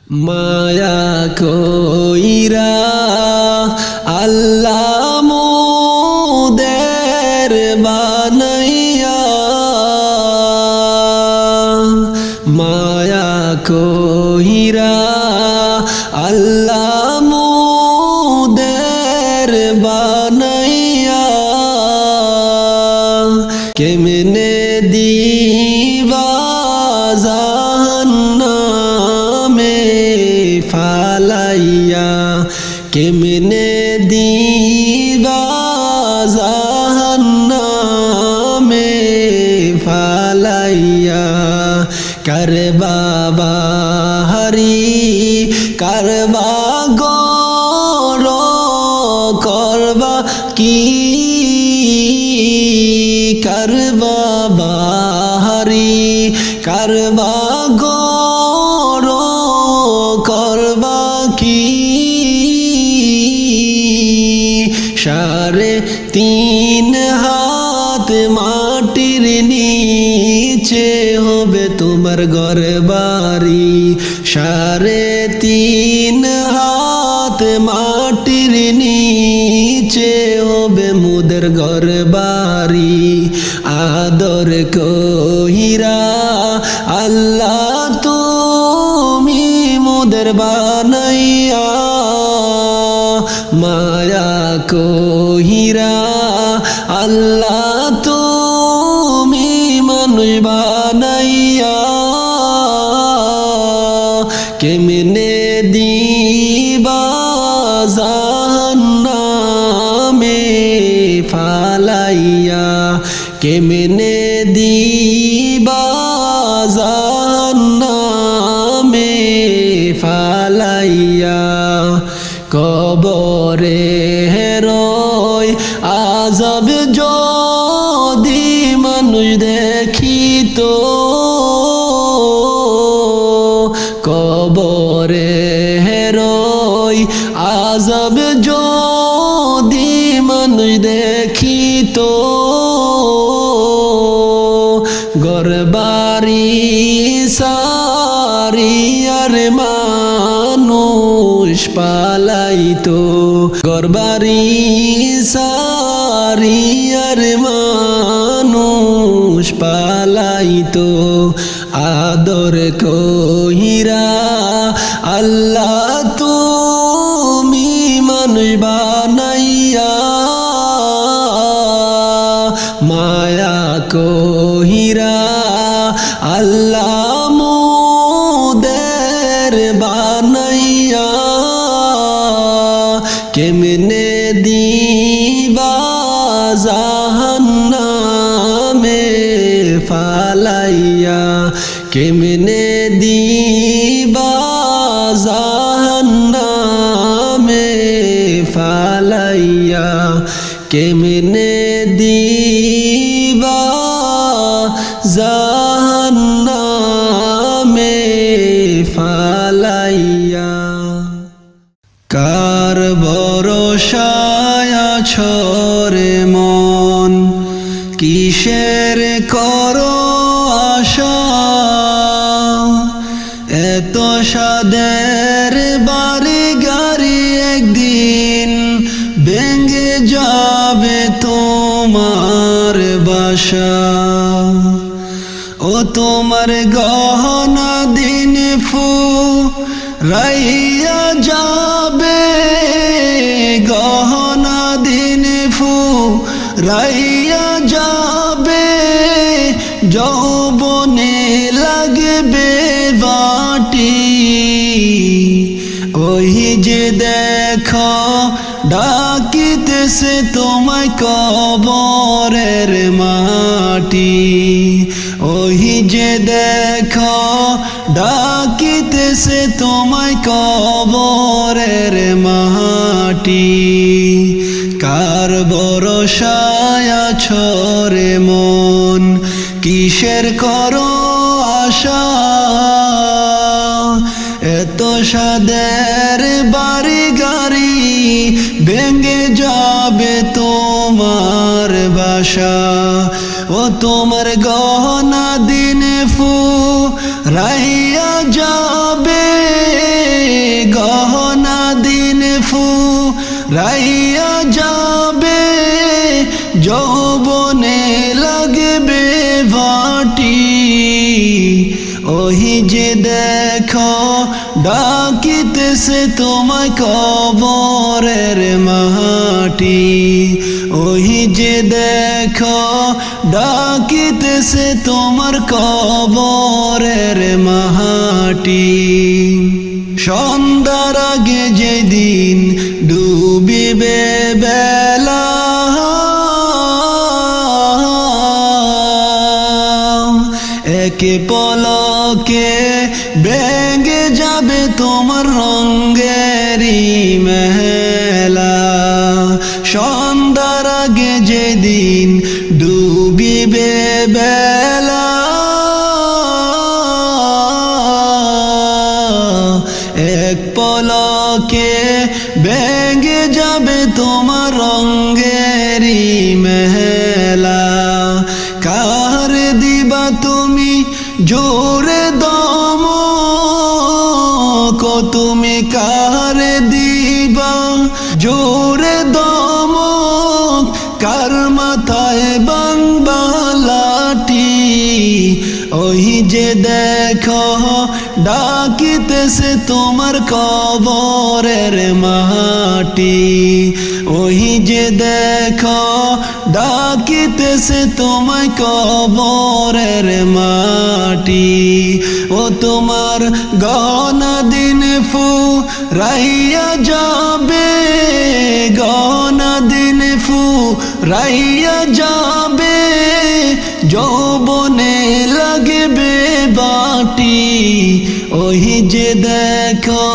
মায়া কইরা আল্লাহ মোদের বানাইয়া, মায়া কইরা আল্লাহ মোদের বানাইয়া, কেমনে দিবা জাহান্নামে ফালাইয়া, কেমনে দিবা জাহান্নামে ফালাইয়া, করবা বাহারি করবা গর করবা কি, করবা বাহারি করবা গর করবা কি, 3.5 হাত মাটির নিচে হবে তোমার ঘর বাড়ি, 3.5 হাত মাটির নিচে হবে মোদের ঘর বাড়ি। আদর কইরা আল্লাহ তুমি মোদের বানাইয়া, মায়া কইরা আল্লাহ তুমি মানুষ বানাইয়া, কেমনে দিবা জাহান্নামে ফালাইয়া, কেমনে দিবা জাহান্নামে ফালাইয়া, কবরে রয় আযাব যদি মানুষ দেখিত, কবরে রয় আযাব যদি মানুষ দেখিত, ঘরবাড়ি সারিয়ার মানুষ পালাইতো, ঘরবাড়ি সারিয়ার মানুষ পালাইতো, আদর কইরা আল্লাহ তুমি মানুষ বানাইয়া, মায়া কইরা আল্লাহ মোদের বানাইয়া, কেমনে দিবা জাহান্নামে ফালাইয়া, কেমনে দিবা জাহান্নামে ফালাইয়া, কেমনে দিবা জাহান্নামে ফালাইয়া। কার ভরসায় আছো রে মন, কিসের করো আশা, এত সাদের বাড়ি গাড়ি একদিন ভেঙে যাবে তোমার বাসা, ও তোমার গহনা দিন ফুরাইয়া যাবে, গহনা দিন ফুরাইয়া যাবে, যৌবনে লাগবে বাটি, ওই যে দেখো ডাকিতেছে তোমায় কবরের মাটি, ওই যে দেখো ডাকিতেছে তোমায় কবরের মাটি, কার ভরসায় আছো রে মন, কিসের করো আশা, এত সাদের বাড়ি গাড়ি ভেঙে যাবে তোমার বাসা, ও তোমার গহনা দিন ফুরাইয়া যাবে, রাইয়া যাবে যৌবনে লাগবে ভাটি ওহি যে দেখো ডাকিতেছে তোমায় কবরের মাটি ওহি যে দেখো ডাকিতেছে তোমার কবরের মাটি সন্ধ্যার আগে যেদিন ডুবিবে বেলা একে পলকে ভেঙে যাবে তোমার রঙেরি মেলা সন্ধ্যার আগে যেদিন ডুবিবে বেলা এক পলকে ভেঙে যাবে তোমার রঙেরি মেলা কার দিবা তুমি জোরে দম তুমি কার দিবা জোরে দম কার মাথায় বাংলাটি ওই যে দেখো ডাকিতেছে তোমার কবরের মাটি ওই যে দেখো ডাকিতেছে তোমায় কবরের মাটি ও তোমার গহনা দিন ফুরাইয়া যাবে গহনা দিন ফুরাইয়া যাবে যৌবনে লাগবে বাটি ওহি যে দেখো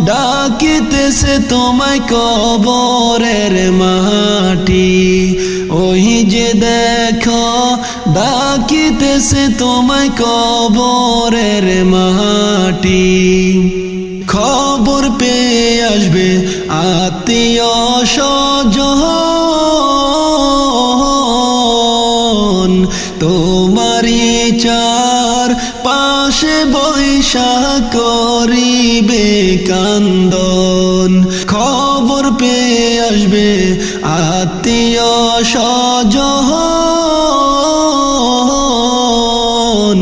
ডাকিতেছে তোমায় কবরের মাটি ওহি যে দেখো ডাকিতেছে তোমায় কবরের মাটি খবর পেয়ে আসবে আত্মীয় স্বজন তোমারি চার পাশে বৈশা করিবে কান্দন খবর পেয়ে আসবে আত্মীয় স্বজন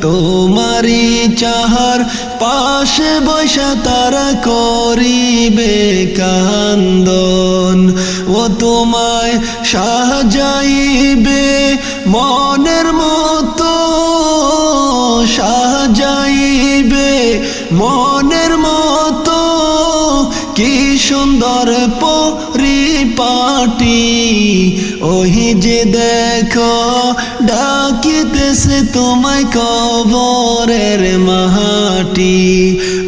তোমারি চাহার পাশে বৈশা তারা করিবে কান্দন ও তোমায় সাজাইবে মনের মতো সাজাইবে মনের মতো কি সুন্দর পরিপাটি ওহি যে দেখো ডাকিতেছে তোমায় কবরের মাটি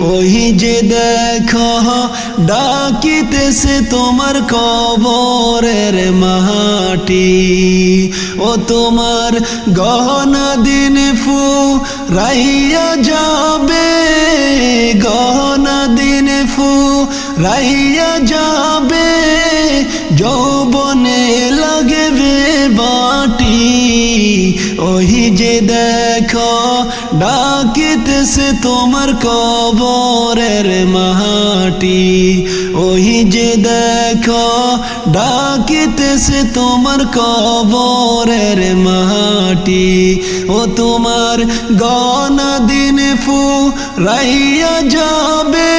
ওহি যে দেখো ডাকিতেছে তোমার কবরের মাটি ও তোমার গহনা দিন ফুরাইয়া যাবে গহনা দিন ফুরাইয়া যাবে যৌবনে লাগবে বাটি ওহি যে দেখো ডাকিতেছে তোমার কবরের মাটি ওহি যে দেখো ডাকিতেছে তোমার কবরের মাটি ও তোমার গহনা দিন ফুরাইয়া যাবে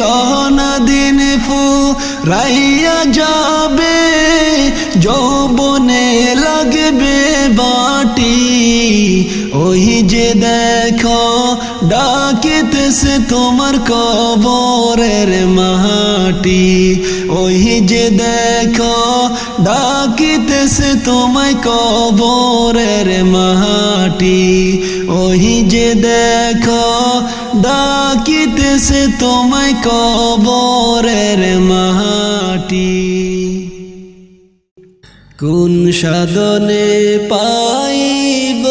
গহনা দিন ফুরাইয়া যাবে যৌবনে লাগবে বাটি ওহি যে দেখো ডাকিতেছে তোমার কবরের মাটি ওহি যে দেখো ডাকিতেছে তোমায় কবরের মাটি ওহি যে দেখো ডাকিতেছে তোমায় কবরের মাটি কোন সাধনে পাইব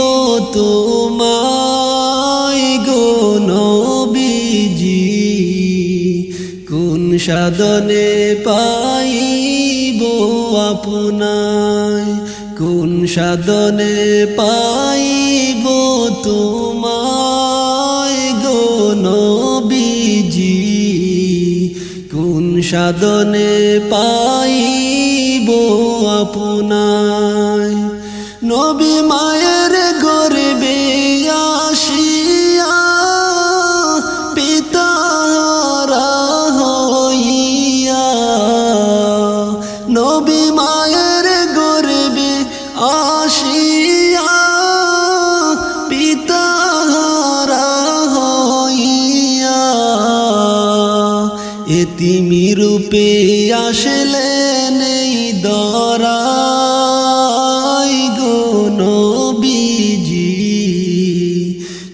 তোমায় গো নবীজি কোন সাধনে পাইব আপনায় কোন সাধনে পাইব তোমায় গো নবীজি কোন সাধনে পাইব আপনায় নবী মায়ের গর্ভে আসিয়া পিতাহারা হইয়া নবী মায়ের গর্ভে আসিয়া পিতাহারা হইয়া এতিমি রূপে আসলেন এই দরায় গো নবীজি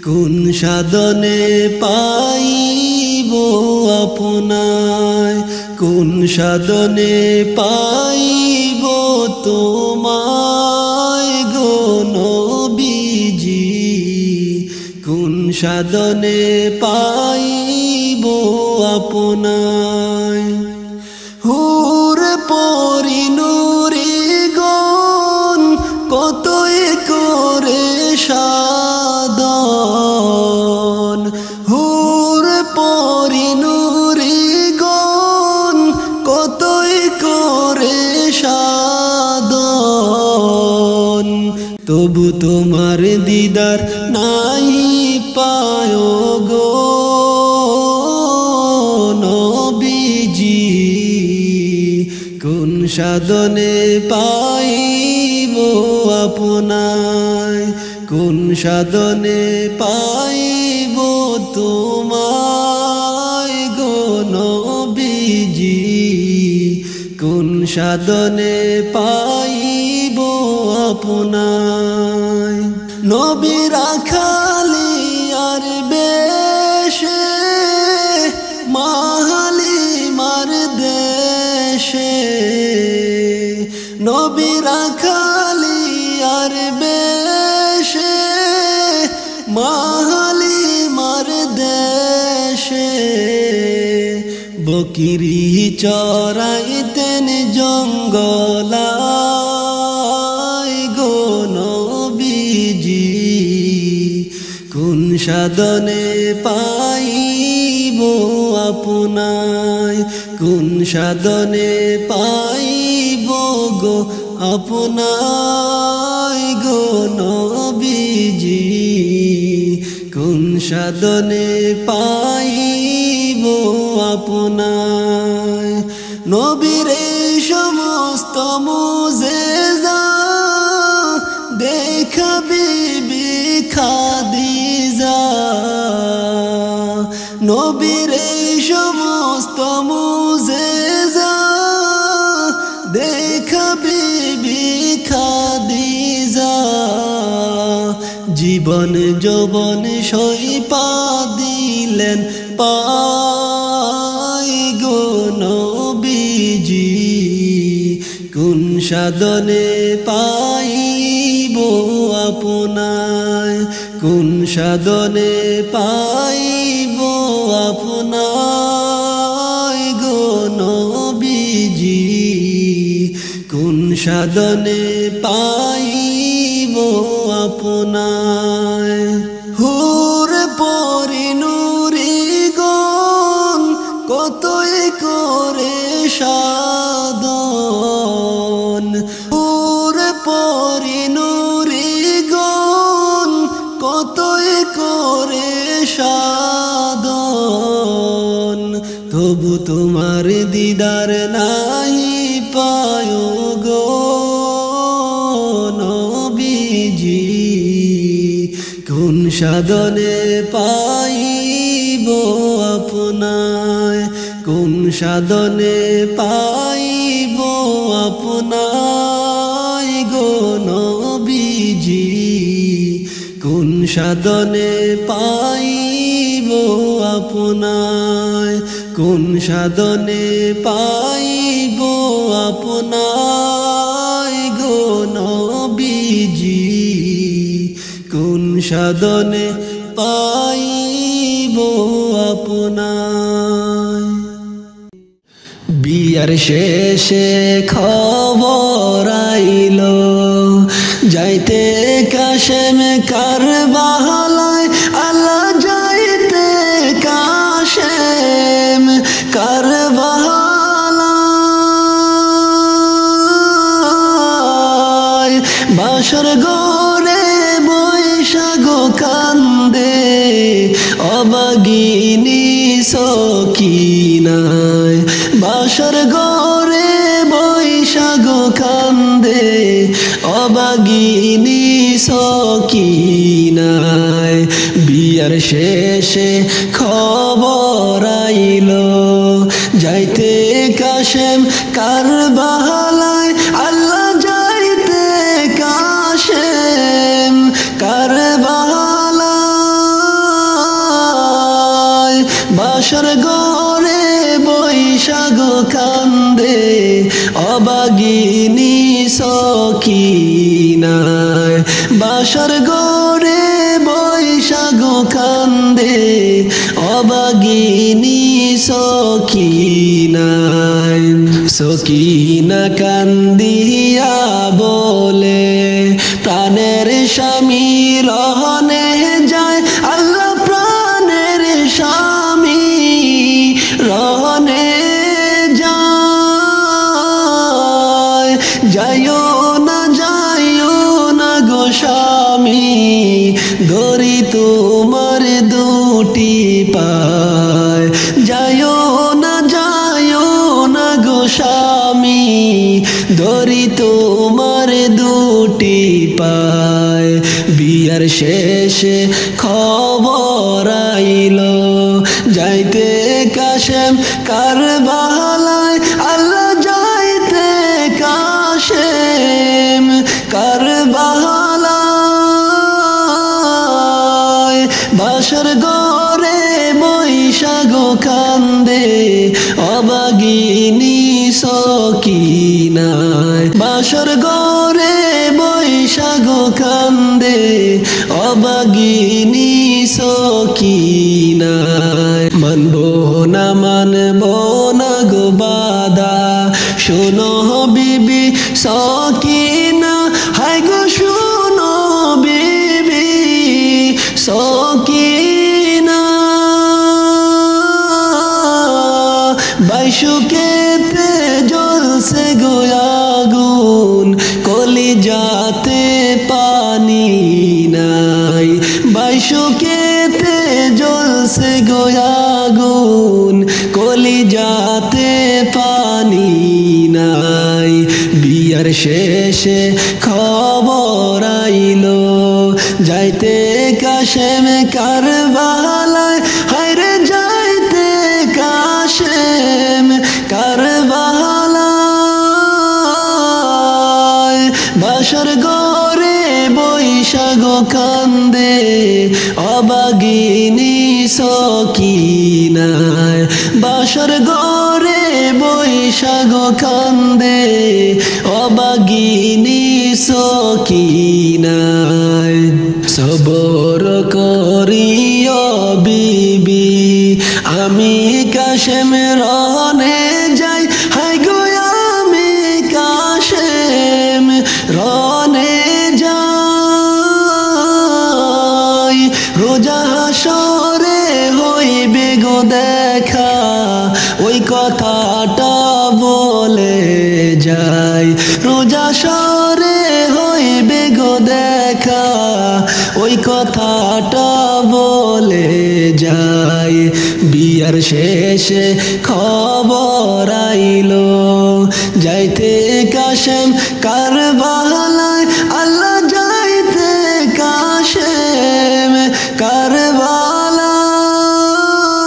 কোন সাধনে পাইব আপনায় কোন সাধনে পাইব তোমায় গো নবীজি কোন সাধনে পাইব আপনায় হুর পরি নুরি গণ কতই করে সাধন হুর পরি নুরি গণ কতই করে সাধন তবু তোমার দিদার নাই পায় গো নবীজি কোন সাধনে পাইব আপনায় কোন সাধনে পাইব তোমায় গো নবীজি কোন সাধনে পাইব আপনায় নবী রাখালি আর বেশে মাহালি মার দেশে নবী রাখালি আর বেশে মাহালি মার দেশে বকিরি চরাইতেন জঙ্গলায় গো নবীজি কোন সাধনে পাইব আপনায় কোন সাধনে পাইব গো আপনায় গো নবীজি কোন সাধনে পাইব আপনায় নবীর এই সমস্ত মুজেজা দেখা বিবি খাদিজা নবীর এই সমস্ত মুজেজা দেখা বিবি খাদিজা জীবন যৌবন সইপা দিলেন পাই গো নবীজি কোন সাধনে পাইব আপনায় কোন সাধনে পাইব আপনায় গো নবীজি কোন সাধনে পাইব আপনায় হুর পরি নুরি গণ কতই করে সাধন হুর পরি নুরি গণ কতই করে সাধন তবু তোমার দিদার নাই পায় গো নবীজি কোন সাধনে পাইব আপনায় কোন সাধনে পাইব আপনায় গো নবীজি কোন সাধনে পাইব আপনায় কোন সাধনে পাইব আপনায় গো নবীজি কোন সাধনে পাইব আপনায় বিয়ার শেষে খবর আইল যাইতে কাশেম কারবালায় আল্লাহ যাইতে কাশেম কারবালায় বাসর ঘরে বৈশাখ কান্দে অবাগিনী সকিনায় বাসর ঘরে বৈশাখ কান্দে অবাগিনী সকিনায় বিয়ার শেষে খবর আইলো যাইতে কাশেম কারবালায় আল্লাহ যাইতে কাশেম কারবালায় বাসর ঘরে বৈশাখ কান্দে অবাগিনী সকিনায় বাসর ঘরে বৈশাখ কান্দে অবাগিনী সকিনায় সকিনা কান্দিয়া বলে প্রাণের স্বামী রহনে যায় আল্লাহ প্রাণের স্বামী রহনে যায় যাইও না গো স্বামী ধরি তোমার দুটি পায় যাইও না গো স্বামী ধরি তোমার দুটি পায় বিয়ার শেষে খবর আইলো যাইতে কাশেম কারবালায় আল্লাহ যাইতে কাশেম কারবালায় বাসর ঘরে বৈশাখ কান্দে অবাগিনী সকিনায় বাসর ঘরে বৈশাখ কান্দে অবাগিনী সকিনায় মানবো না গো বাদা শোনো বিবি সকিনা হায় গো শোনো বিবি সকিনা বাইশুকেতে জ্বলছে গো আগুন কলিজাতে পানি নাই বাইশুকেতে জ্বলছে গো আগুন কলিজাতে পানি নাই বিয়ার শেষে খবর আইলো যাইতে কাশেম কারবালায় হায়রে যাইতে কাশেম কারবালায় বাসর ঘরে বৈশাখ কান্দে অবাগিনী সকিনায় বাসর ঘরে বৈশাখ কান্দে অবাগিনী সকিনায় সবর করিও বিবি আমি কাশেম রহনে যাই হায় গো আমি কাশেম রহনে যাই রোজা হাসরে হইবে গো দেখা ওই কথাটা বলে যাই রোজা হাসরে হইবে গো দেখা ওই কথাটা বলে যাই বিয়ার শেষে খবর আইলো যাইতে কাশেম কারবালায় আল্লাহ যাইতে কাশেম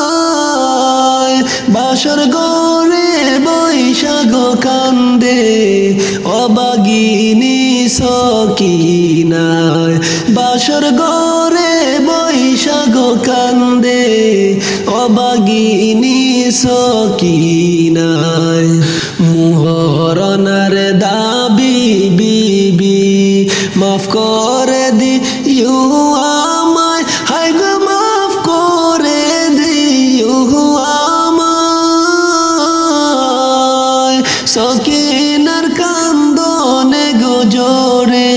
কারবালায় বাসর ঘরে বৈশাখ কান্দে অবাগিনী সকিনায় বাসর ঘরে বৈশাখ কান্দে অবাগিনী সকিনায় মুহরনার দাবি বিবি মাফ করে দিও আমায় হায় গো মাফ করে দিও আমায় সকিনার কান্দনে গো জোরে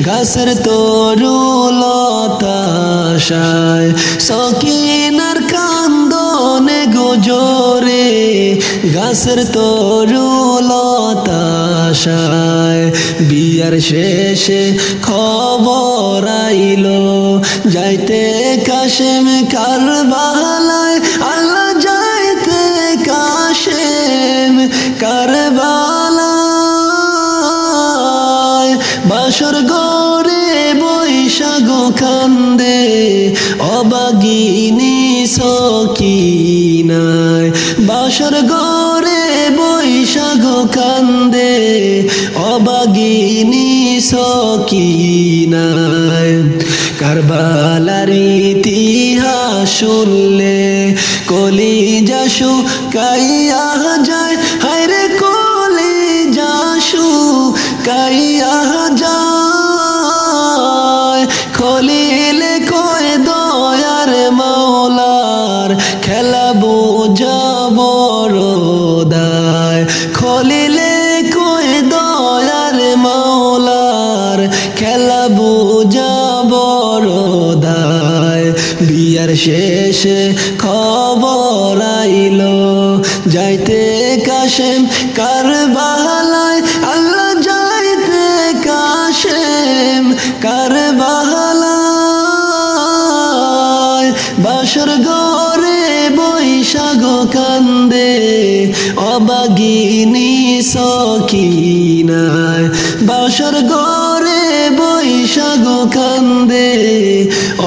গাছের তরু লতাশায় সকিনার কান্দনে গো জোরে গাছের তরু লতাশায় বিয়ার শেষে খবর আইলো যাইতে কাশেম কারবালায় আল্লাহ যাইতে কাশেম কারবালায় বাসর গরে বৈশাখ কান্দে অবাগিনী সকিনায় বাসর গরে বৈশাখ কান্দে অবাগিনী সকিনায় কারবালার ইতিহাস শুনলে কলিজা শুকাইয়া যায় হায়রে কলিজা শুকাইয়া যায় খলিলে কয় দয়ার মাওলার খেলা বোঝা বড়দায় খলিলে কয় দয়ার মাওলার খেলা বোঝা বড়দায় বিয়ার শেষে খবর আইলো যাইতে কাশেম কারবালায় আল্লাহ যাইতে কাশেম কারবালায় বাসর গরে বৈশাখ কান্দে অবাগিনী সকিনায় বাসর গরে বৈশাখ কান্দে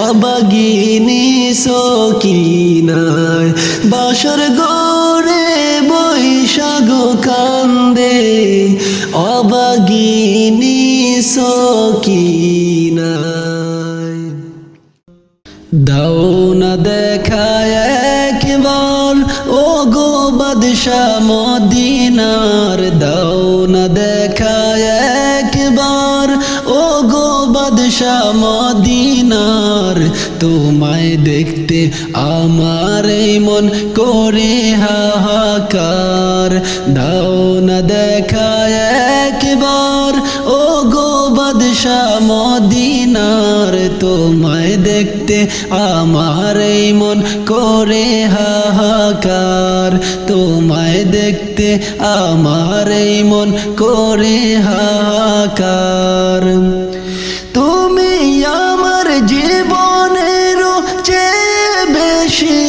অবাগিনী সকিনায় বাসর গরে বৈশাখ কান্দে অবাগিনী সকিনায় দাও না দেখা একবার ও গো বাদশাহ মদিনার দাও না দেখা একবার ও গো বাদশাহ মদিনার তোমায় দেখতে আমার এই মন করে হাহাকার দাও না দেখা একবার ও গো বাদশাহ মদিনার তোমায় দেখতে আমার এই মন করে হাহাকার তোমায় দেখতে আমার এই মন করে হাহাকার তুমি আমার জীবনেরও চেয়ে বেশি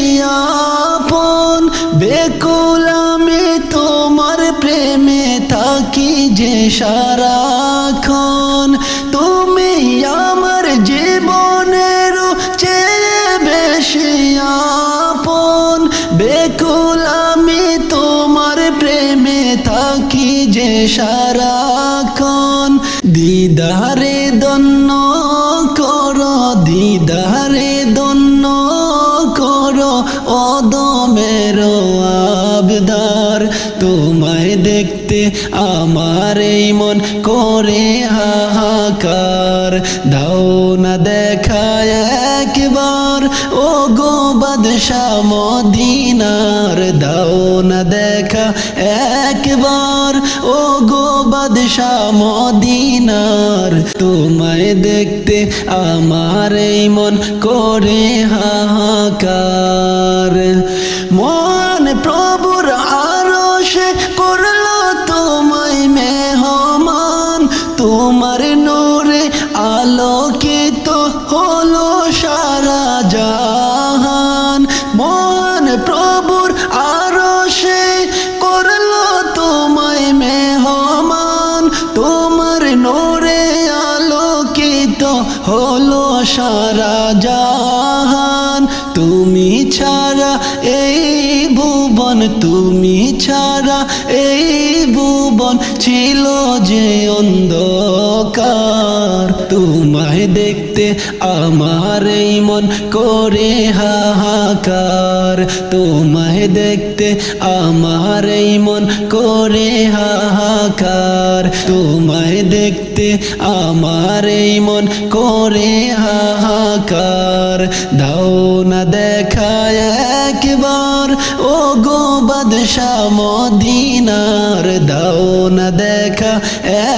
আপন বেকুল আমি তোমার প্রেমে থাকি যে সারাক্ষণ তুমি আমার জীবনেরও চেয়ে বেশি আপন বেকুল আমি তোমার প্রেমে থাকি যে সারাক্ষণ দিদারে দন্ন করো দিদারে দন্ন করো অদমের আবদার তোমায় দেখতে আমার এই মন করে হাহাকার দাও না দেখা একবার ও গো বাদশাহ মদিনার দাও না দেখা একবার ও গো বাদশাহ মদিনার তোমায় দেখতে আমার এই মন করে হাহাকার মন প্রভুর আরশে করলো তোমায় মেহমান তোমার নূরে আলোকিত হলো সারা জাহান মন প্রভুর আরশে করলো তোমায় মেহমান তোমার নূরে আলোকিত হলো সারা জাহান তুমি ছাড়া এই ভুবন তুমি ছাড়া এই ভুবন ছিল যে অন্ধকার তোমায় দেখতে আমার এই মন করে হাহাকার তোমায় দেখতে আমার এই মন করে হাহাকার তোমায় দেখতে আমার এই মন করে হাহাকার দাও না দেখা একবার ও গো বাদশাহ মদিনার দাও না দেখা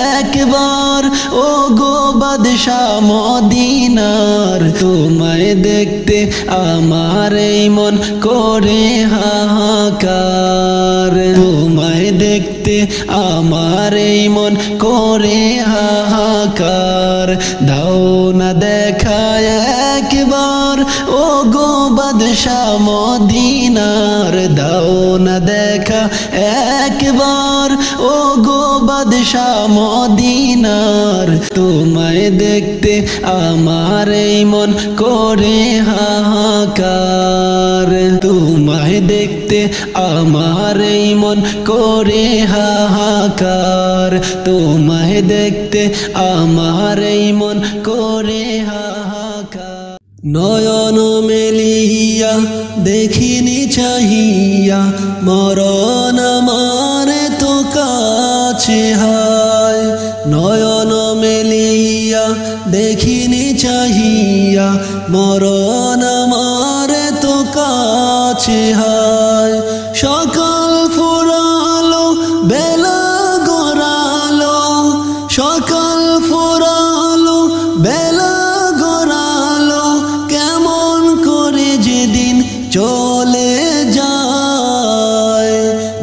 একবার ও গো বাদশাহ মদিনার তোমায় দেখতে আমার এই মন করে হাহাকার তোমায় দেখতে আমার এই মন করে দাও না দেখা একবার ও গো বাদশাহ মদিনার দাও না দেখা একবার ও গো বাদশাহ মদিনার তোমায় দেখতে আমার এই মন করে হাহাকার তোমায় দেখতে আমার এই মন করে হাহাকার তোমায় দেখতে আমার এই মন করে হাহাকার নয়ন মেলিয়া দেখিনি চাহিয়া মরণ আমারে তো কাছে হায় নয়ন মেলিয়া দেখিনি চাহিয়া মরণ আমারে তো কাছে হায় সকাল ফুরালো বেলা গড়ালো সকাল ফুরালো বেলা গড়ালো কেমন করে যেদিন চলে যায়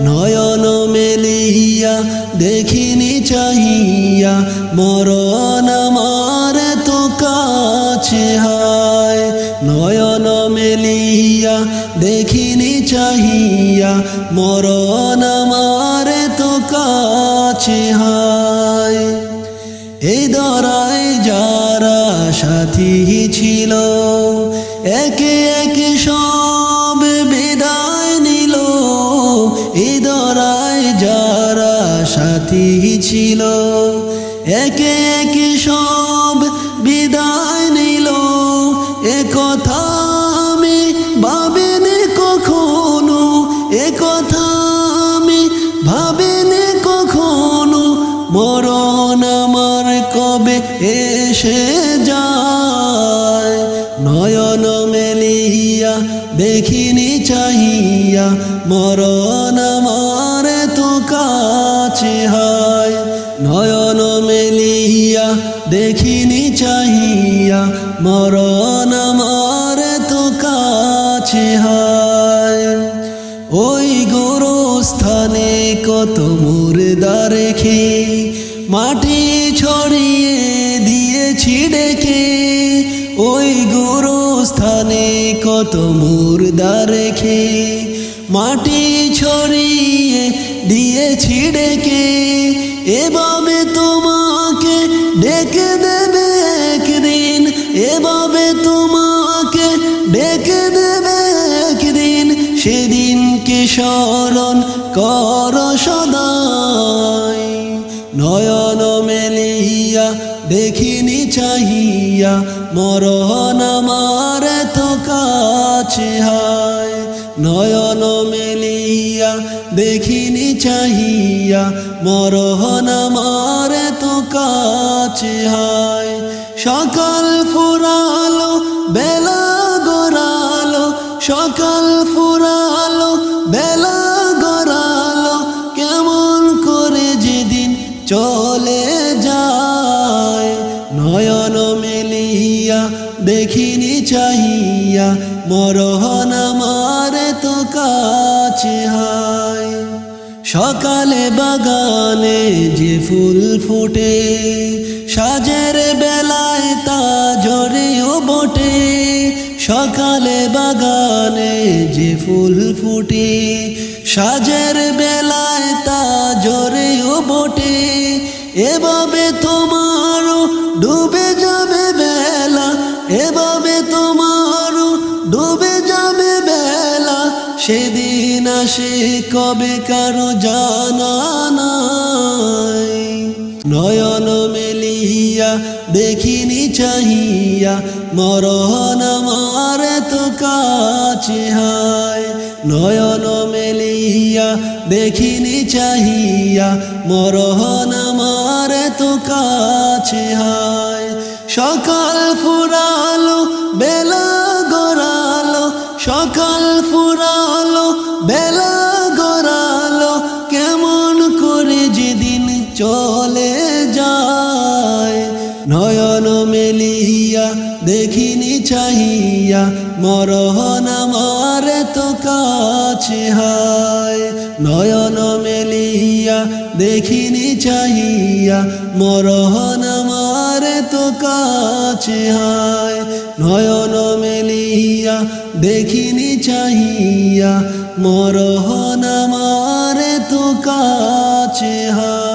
নয়ন মেলিয়া দেখিনি চাহিয়া মরণ আমার তো কাছে হায় নয়ন মেলিয়া দেখিনি চাহিয়া মরণ আমার তো কাছে হায় এই দরায় যারা সাথী ছিল একে একে সব বিদায় নিল এই দরায় যারা সাথী ছিল একে একে সব বিদায় নিল এ কথা আমি ভাবিনি কখনো এ কথা আমি ভাবিনি কখনো মরণ আমার কবে এসে যায় নয়ন মেলিয়া দেখিনি চাহিয়া মরণ আমার তো কাছে হায় নয়ন মেলিয়া দেখিনি চাহিয়া মরণ আমার তো কাছে হায় ওই গোরস্থানে কত মুর্দা রেখে মাটি ছড়িয়ে দিয়েছি ডেকে ওই গোরস্থানে কত মুর্দা রেখে মাটি ছড়িয়ে দিয়েছি ডেকে এভাবে তোমাকে ডেকে দেবে একদিন এভাবে তোমাকে ডেকে দেবে একদিন সেদিনকে স্মরণ কর সদাই নয়ন মেলিয়া দেখিনি চাহিয়া মরণ আমার তো কাছে হায় নয়ন মেলিয়া দেখিনি চাহিয়া মরণ আমার তো কাছে হায় সকাল ফুরালো বেলা গড়ালো সকাল ফুরালো বেলা গড়ালো কেমন করে যেদিন চলে যায় নয়ন মেলিয়া দেখিনি চাহিয়া মরণ আমার তো কাছে হায় সকালে বাগানে যে ফুল ফোটে সাজের বেলায় তা ঝরেও বটে সকালে বাগানে যে ফুল ফুটে সাজের বেলায় তা ঝরেও বটে এভাবে তোমারও ডুবে যাবে বেলা এভাবে তোমারও ডুবে যাবে বেলা সেদিন আসে কবে কারো জানা নাই নয়ন মেলিয়া দেখিনি চাহিয়া মরণ আমার তো কাছে হায় নয়ন মেলিয়া দেখিনি চাহিয়া মরণ আমার তো কাছে হায় সকাল ফুরালো বেলা গড়ালো সকাল ফুরালো বেলা গড়ালো কেমন করে যেদিন চলে যায় নয়ন মেলিয়া দেখিনি চাহিয়া মরণ আমার তো কাছে হায় নয়ন মেলিয়া দেখিনি চাহিয়া মরণ আমার আমারে তো কাছে হায় নয়ন মেলিয়া দেখিনি চাহিয়া মরহন আমারে তো কাছে হায়